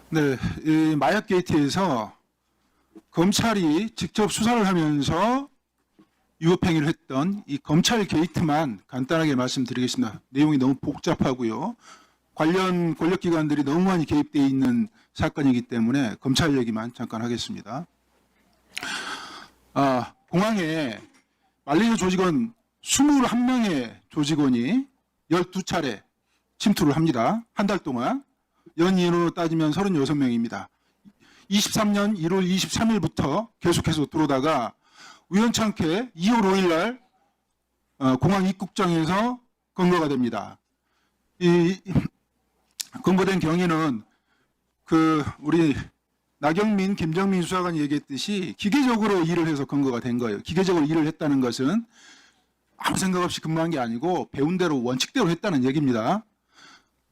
네, 이 마약 게이트에서 검찰이 직접 수사를 하면서 위법행위를 했던 이 검찰 게이트만 간단하게 말씀드리겠습니다. 내용이 너무 복잡하고요. 관련 권력기관들이 너무 많이 개입되어 있는 사건이기 때문에 검찰 얘기만 잠깐 하겠습니다. 공항에 말레이시아 조직원 21명의 조직원이 12차례 침투를 합니다. 한 달 동안. 연인으로 따지면 36명입니다. 23년 1월 23일부터 계속해서 들어오다가 우연찮게 2월 5일 날 공항 입국장에서 검거가 됩니다. 이 검거된 경위는 우리 나경민, 김정민 수사관이 얘기했듯이 기계적으로 일을 해서 검거가 된 거예요. 기계적으로 일을 했다는 것은 아무 생각 없이 근무한 게 아니고 배운 대로 원칙대로 했다는 얘기입니다.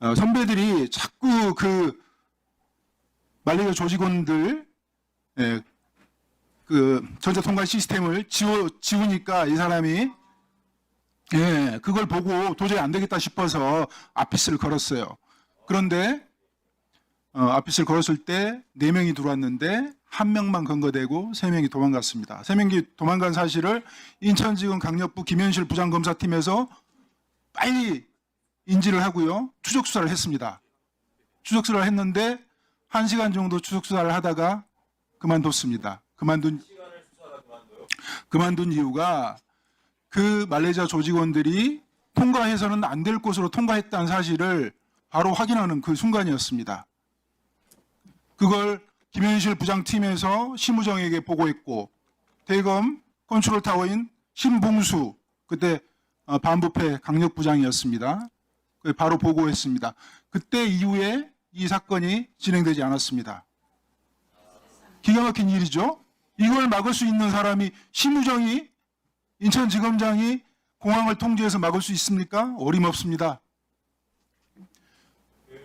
선배들이 자꾸 말레이시아 조직원들 전자통관 시스템을 지우니까 이 사람이 그걸 보고 도저히 안 되겠다 싶어서 아피스를 걸었어요. 그런데 아피스를 걸었을 때 4명이 들어왔는데 1명만 검거되고 3명이 도망갔습니다. 3명이 도망간 사실을 인천지검 강력부 김현실 부장검사팀에서 빨리 인지를 하고요. 추적 수사를 했습니다. 추적 수사를 했는데 1시간 정도 추적 수사를 하다가 그만뒀습니다. 그만둔 이유가 그 말레이시아 조직원들이 통과해서는 안 될 곳으로 통과했다는 사실을 바로 확인하는 그 순간이었습니다. 그걸 김현실 부장팀에서 심우정에게 보고했고 대검 컨트롤타워인 신봉수 그때 반부패 강력부장이었습니다. 바로 보고했습니다. 그때 이후에 이 사건이 진행되지 않았습니다. 기가 막힌 일이죠. 이걸 막을 수 있는 사람이 심우정이 인천지검장이 공항을 통제해서 막을 수 있습니까? 어림없습니다.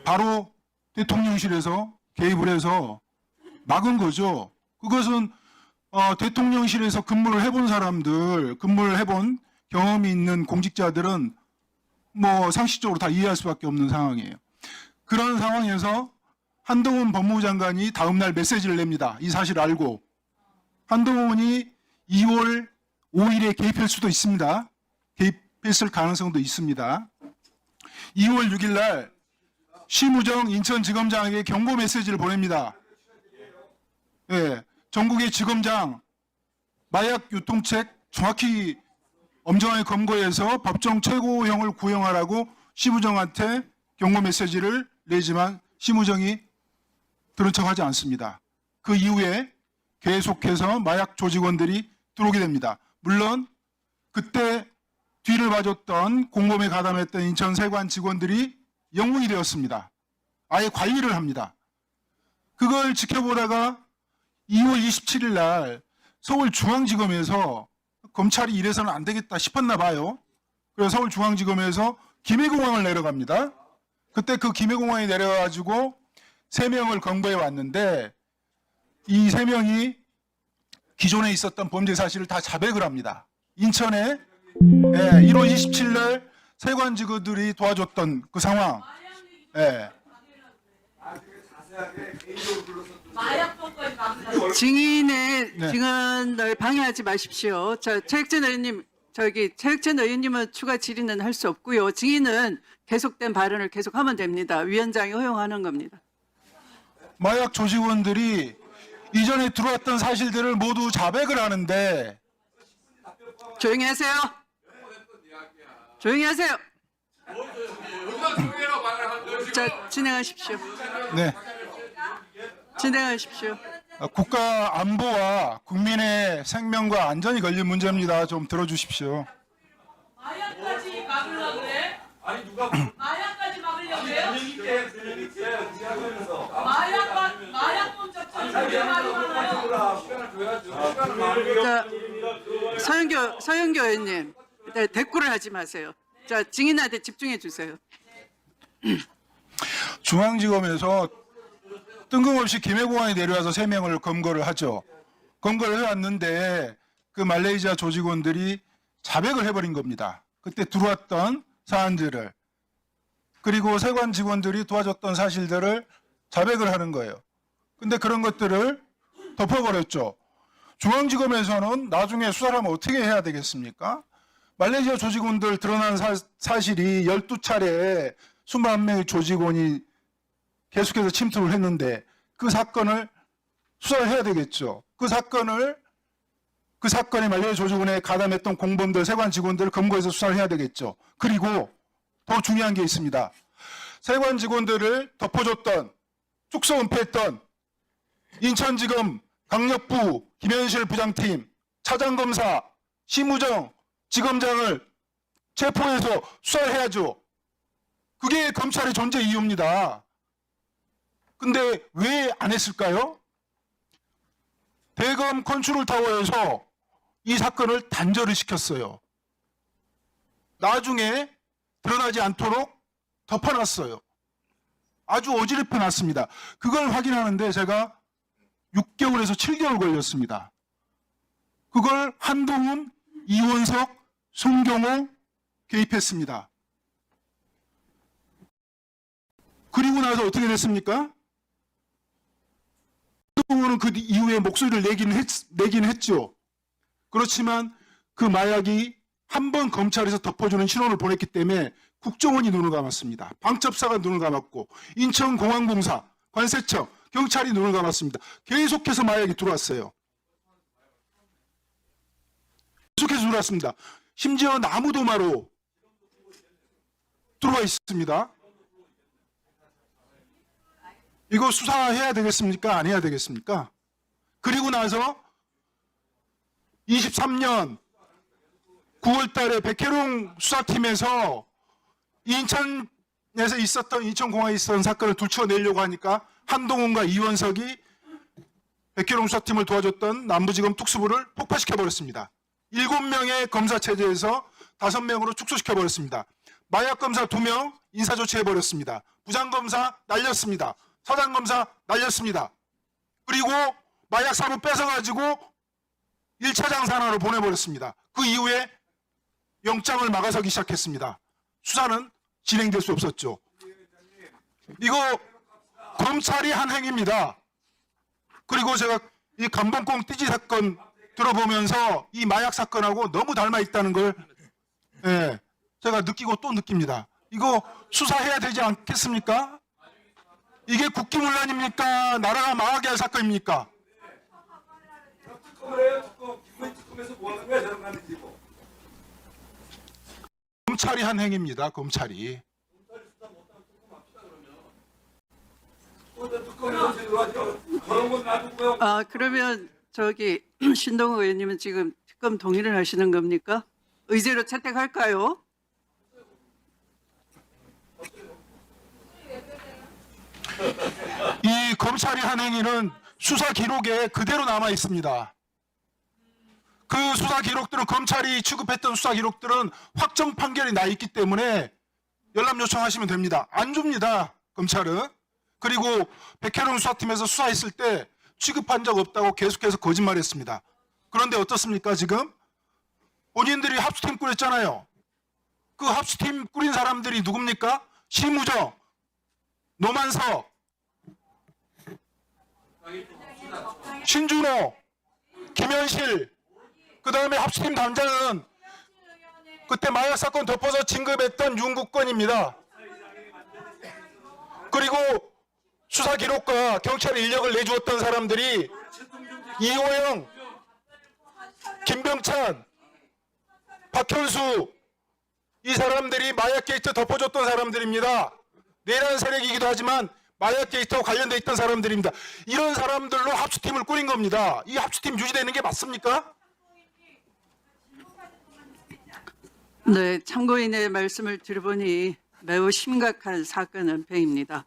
바로 대통령실에서 개입을 해서 막은 거죠. 그것은 대통령실에서 근무를 해본 사람들, 근무를 해본 경험이 있는 공직자들은 뭐 상식적으로 다 이해할 수밖에 없는 상황이에요. 그런 상황에서 한동훈 법무부 장관이 다음날 메시지를 냅니다. 이 사실을 알고. 한동훈이 2월 5일에 개입할 수도 있습니다. 개입했을 가능성도 있습니다. 2월 6일 날 심우정 인천지검장에게 경고 메시지를 보냅니다. 전국의 지검장 마약 유통책 정확히 엄정하게 검거해서 법정 최고형을 구형하라고 심우정한테 경고 메시지를 내지만 심우정이 들은 척하지 않습니다. 그 이후에 계속해서 마약 조직원들이 들어오게 됩니다. 물론 그때 뒤를 봐줬던 공범에 가담했던 인천 세관 직원들이 영웅이 되었습니다. 아예 관리를 합니다. 그걸 지켜보다가 2월 27일 날 서울중앙지검에서 검찰이 이래서는 안 되겠다 싶었나 봐요. 그래서 서울중앙지검에서 김해공항을 내려갑니다. 그때 그 김해공항에 내려가지고 3명을 검거해 왔는데 이 3명이 기존에 있었던 범죄 사실을 다 자백을 합니다. 인천에 1월 27일 날 세관 직원들이 도와줬던 그 상황. 증인의 증언을 방해하지 마십시오. 최혁진 의원님, 최혁진 의원님은 추가 질의는 할 수 없고요. 증인은 계속된 발언을 계속하면 됩니다. 위원장이 허용하는 겁니다. 마약 조직원들이 이전에 들어왔던 사실들을 모두 자백을 하는데 조용히 하세요. 조용히 하세요. 자, 진행하십시오. 네. 진행하십시오. 국가 안보와 국민의 생명과 안전이 걸린 문제입니다. 좀 들어주십시오. 마약까지 막으려고 그래? 아니 누가 마약까지 막으려고 그래요? 마약범 접촉이 왜 말이 많아요? 자, 서영교 의원님, 대꾸를 하지 마세요. 자, 증인한테 집중해 주세요. 중앙지검에서 뜬금없이 김해공항에 내려와서 3명을 검거를 하죠. 검거를 해왔는데 그 말레이시아 조직원들이 자백을 해버린 겁니다. 그때 들어왔던 사안들을. 그리고 세관 직원들이 도와줬던 사실들을 자백을 하는 거예요. 근데 그런 것들을 덮어버렸죠. 중앙지검에서는 나중에 수사를 하면 어떻게 해야 되겠습니까? 말레이시아 조직원들 드러난 사실이 12차례 21명의 조직원이 계속해서 침투를 했는데 그 사건을 수사를 해야 되겠죠. 그 사건에 말레이시아 조직원에 가담했던 공범들, 세관 직원들을 검거해서 수사를 해야 되겠죠. 그리고 더 중요한 게 있습니다. 세관 직원들을 덮어줬던, 축소 은폐했던 인천지검 강력부 김현실 부장팀, 차장검사, 심우정 지검장을 체포해서 수사를 해야죠. 그게 검찰의 존재 이유입니다. 근데 왜 안 했을까요? 대검 컨트롤타워에서 이 사건을 단절을 시켰어요. 나중에 드러나지 않도록 덮어놨어요. 아주 어지럽혀 놨습니다. 그걸 확인하는데 제가 6개월에서 7개월 걸렸습니다. 그걸 한동훈, 이원석, 송경호 개입했습니다. 그리고 나서 어떻게 됐습니까? 한동훈은 그 이후에 목소리를 내긴 했죠. 그렇지만 그 마약이 한 번 검찰에서 덮어주는 신호를 보냈기 때문에 국정원이 눈을 감았습니다. 방첩사가 눈을 감았고 인천공항공사, 관세청, 경찰이 눈을 감았습니다. 계속해서 마약이 들어왔어요. 계속해서 들어왔습니다. 심지어 나무도마로 들어와 있습니다. 이거 수사해야 되겠습니까? 안 해야 되겠습니까? 그리고 나서 23년 9월 달에 백혜룡 수사팀에서 인천에서 있었던, 인천공항에 있었던 사건을 들춰내려고 하니까 한동훈과 이원석이 백혜룡 수사팀을 도와줬던 남부지검 특수부를 폭파시켜버렸습니다. 7명의 검사 체제에서 5명으로 축소시켜버렸습니다. 마약검사 2명 인사조치해버렸습니다. 부장검사 날렸습니다. 사장검사 날렸습니다. 그리고 마약 사부 뺏어가지고 1차 장산하러 보내버렸습니다. 그 이후에 영장을 막아서기 시작했습니다. 수사는 진행될 수 없었죠. 이거 검찰이 한 행위입니다. 그리고 제가 이 감봉콩 띠지 사건 들어보면서 이 마약 사건하고 너무 닮아 있다는 걸 제가 느끼고 또 느낍니다. 이거 수사해야 되지 않겠습니까? 이게 국기문란입니까? 나라가 망하게 할 사건입니까? 검찰이 한 행위입니다. 검찰이. 그러면 저기 신동욱 의원님은 지금 특검 동의를 하시는 겁니까? 의제로 채택할까요? 이 검찰이 한 행위는 수사 기록에 그대로 남아 있습니다. 그 수사 기록들은, 검찰이 취급했던 수사 기록들은 확정 판결이 나 있기 때문에 열람 요청하시면 됩니다. 안 줍니다, 검찰은. 그리고 백혜룡 수사팀에서 수사했을 때 취급한 적 없다고 계속해서 거짓말했습니다. 그런데 어떻습니까? 지금 본인들이 합수팀 꾸렸잖아요. 그 합수팀 꾸린 사람들이 누굽니까? 심우정, 노만석, 신준호, 김현실, 그 다음에 합수팀 단장은 그때 마약 사건 덮어서 진급했던 윤국권입니다. 그리고 수사 기록과 경찰 인력을 내주었던 사람들이 이호영, 김병찬, 박현수, 이 사람들이 마약 게이트 덮어줬던 사람들입니다. 내란 세력이기도 하지만 마약 게이트와 관련돼 있던 사람들입니다. 이런 사람들로 합수팀을 꾸린 겁니다. 이 합수팀 유지되는 게 맞습니까? 네, 참고인의 말씀을 들어보니 매우 심각한 사건 은폐입니다.